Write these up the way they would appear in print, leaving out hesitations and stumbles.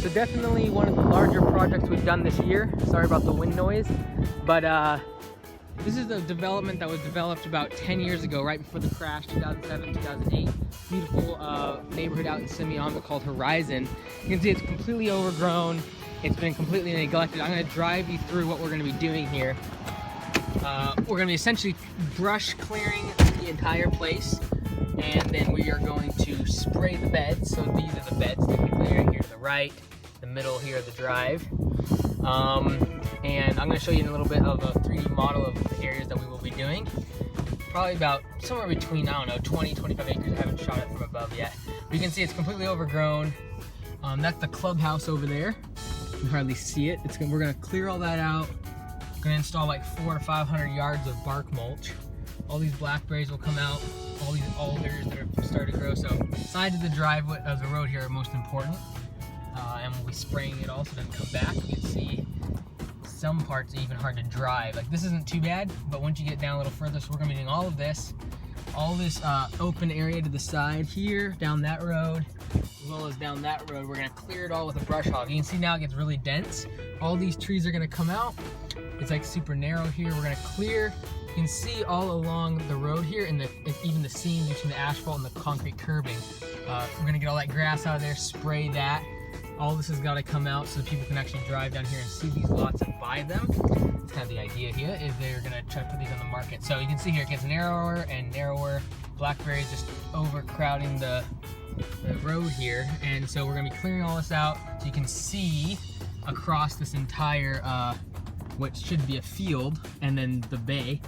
So definitely one of the larger projects we've done this year. Sorry about the wind noise, but this is a development that was developed about 10 years ago, right before the crash, 2007, 2008. Beautiful neighborhood out in Simeon called Horizon. You can see it's completely overgrown. It's been completely neglected. I'm gonna drive you through what we're gonna be doing here. We're gonna be essentially brush clearing the entire place, and then we are going to spray the beds. So these are the beds typically right here to the right, the middle here the drive. And I'm going to show you a little bit of a 3D model of the areas that we will be doing. Probably about somewhere between, I don't know, 20, 25 acres. I haven't shot it from above yet. But you can see it's completely overgrown. That's the clubhouse over there. You can hardly see it. We're going to clear all that out. We're going to install like 400 to 500 yards of bark mulch. All these blackberries will come out. All these alders that are starting to grow. So sides of the driveway of the road here are most important. And we'll be spraying it all so it doesn't come back. You can see some parts are even hard to drive. Like this isn't too bad, but once you get down a little further, so we're gonna be doing all this open area to the side here, down that road, as well as down that road. We're gonna clear it all with a brush hog. You can see now it gets really dense. All these trees are gonna come out. It's like super narrow here. We're gonna clear. You can see all along the road here, and even the seam between the asphalt and the concrete curbing. We're gonna get all that grass out of there, spray that. All this has got to come out so that people can actually drive down here and see these lots and buy them. That's kind of the idea here, is they're going to try to put these on the market. So you can see here it gets narrower and narrower. Blackberries just overcrowding the road here. And so we're going to be clearing all this out so you can see across this entire, what should be a field, and then the bay.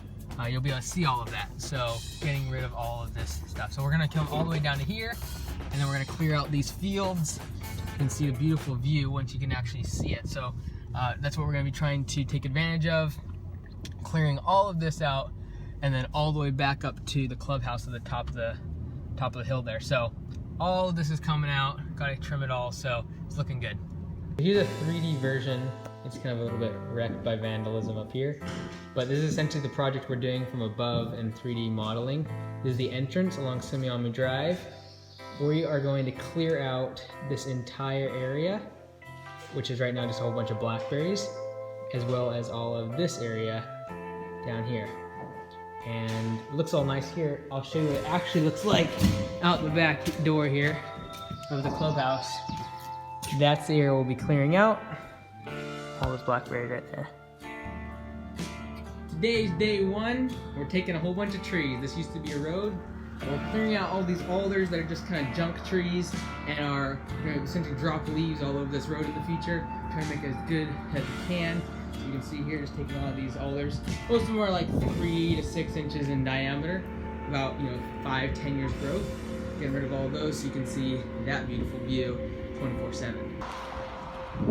You'll be able to see all of that. So getting rid of all of this stuff. So we're going to come all the way down to here, and then we're going to clear out these fields. You can see a beautiful view once you can actually see it. So that's what we're going to be trying to take advantage of, clearing all of this out, and then all the way back up to the clubhouse at the top of the hill there. So all of this is coming out. Got to trim it all, so it's looking good. Here's a 3D version. It's kind of a little bit wrecked by vandalism up here, but this is essentially the project we're doing from above and 3D modeling. This is the entrance along Simeon Drive. We are going to clear out this entire area, which is right now just a whole bunch of blackberries, as well as all of this area down here. And it looks all nice here. I'll show you what it actually looks like out the back door here of the clubhouse. That's the area we'll be clearing out. All those blackberries right there. Today's day one. We're taking a whole bunch of trees. This used to be a road. We're clearing out all these alders that are just kind of junk trees and are going to essentially drop leaves all over this road in the future. Trying to make it as good as we can. So you can see here, just taking all of these alders. Most of them are like 3 to 6 inches in diameter, about 5-10 years growth. Getting rid of all of those so you can see that beautiful view 24/7.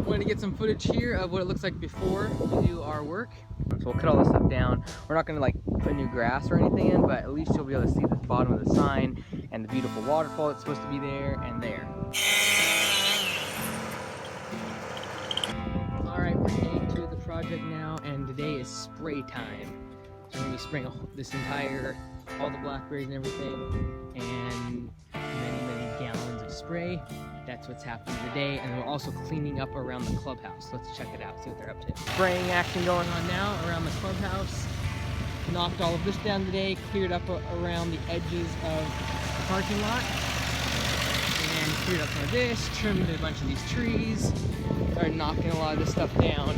Wanted to get some footage here of what it looks like before we do our work. So we'll cut all this stuff down. We're not going to like put new grass or anything in, but at least you'll be able to see the bottom of the sign and the beautiful waterfall that's supposed to be there and there. Alright, we're getting to the project now, and today is spray time. So we're going to be spraying this entire, all the blackberries and everything, and many gallons of spray. That's what's happening today, and we're also cleaning up around the clubhouse. Let's check it out, see what they're up to. Spraying action going on now around the clubhouse. Knocked all of this down today, cleared up around the edges of the parking lot, and cleared up some of this, trimmed a bunch of these trees, started knocking a lot of this stuff down,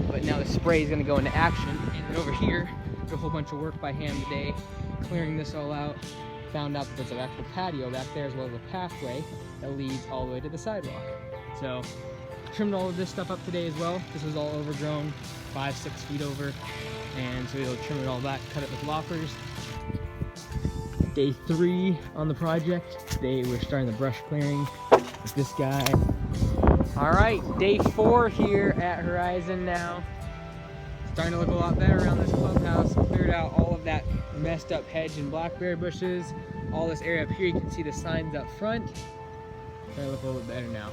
but now the spray is going to go into action. And then over here, did a whole bunch of work by hand today, clearing this all out. Found out that there's an actual patio back there, as well as a pathway that leads all the way to the sidewalk. So trimmed all of this stuff up today as well. This was all overgrown, 5-6 feet over, and so we'll trim it all back, cut it with loppers. Day 3 on the project. Today we're starting the brush clearing with this guy. All right, day 4 here at Horizon now. Starting to look a lot better around this clubhouse. Cleared out all of that messed up hedge and blackberry bushes. All this area up here, you can see the signs up front. Starting to look a little bit better now.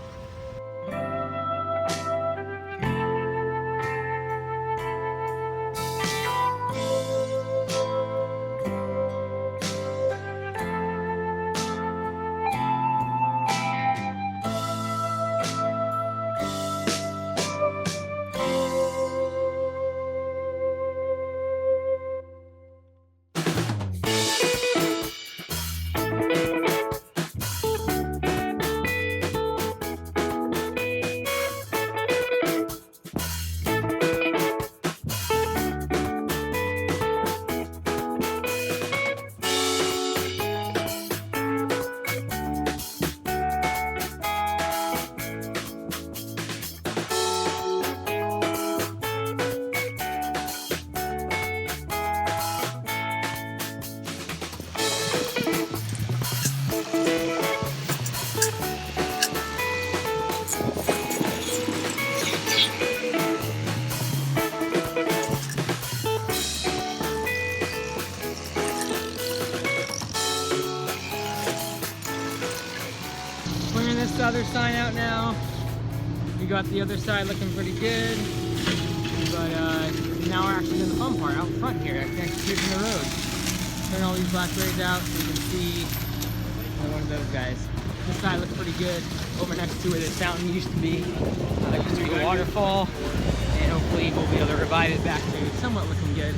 other sign out now. We got the other side looking pretty good. But now we're actually in the fun part out front here. Next to the road. Turn all these blackberries out so you can see one of those guys. This side looks pretty good. Over next to where this fountain used to be. Used to be a waterfall. And hopefully we'll be able to revive it back to somewhat looking good.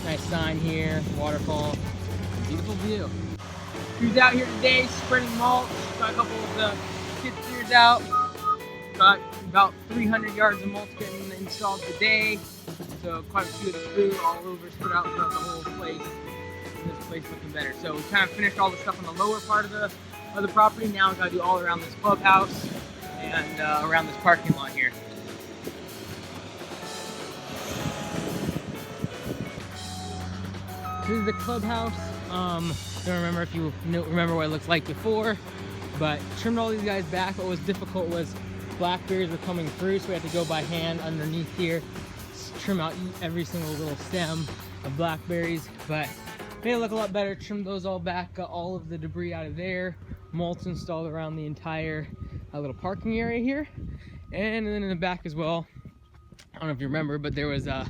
Nice sign here, waterfall. Beautiful view. Who's out here today spreading mulch. Got a couple of the skid steers out. Got about 300 yards of mulch getting installed today. So quite a few of the food all over spread out throughout the whole place. And this place looking better. So we kind of finished all the stuff on the lower part of the property. Now we gotta do all around this clubhouse and around this parking lot here. This is the clubhouse. Don't remember if you remember what it looked like before, but trimmed all these guys back. What was difficult was blackberries were coming through, so we had to go by hand underneath here, trim out every single little stem of blackberries, but made it look a lot better. Trimmed those all back, got all of the debris out of there, mulch installed around the entire little parking area here, and then in the back as well. I don't know if you remember, but there was a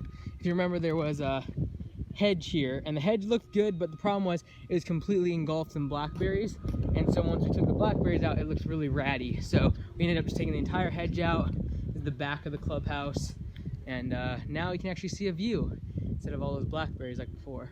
hedge here, and the hedge looked good, but the problem was it was completely engulfed in blackberries, and so once we took the blackberries out, it looks really ratty. So we ended up just taking the entire hedge out, the back of the clubhouse, and now you can actually see a view instead of all those blackberries like before.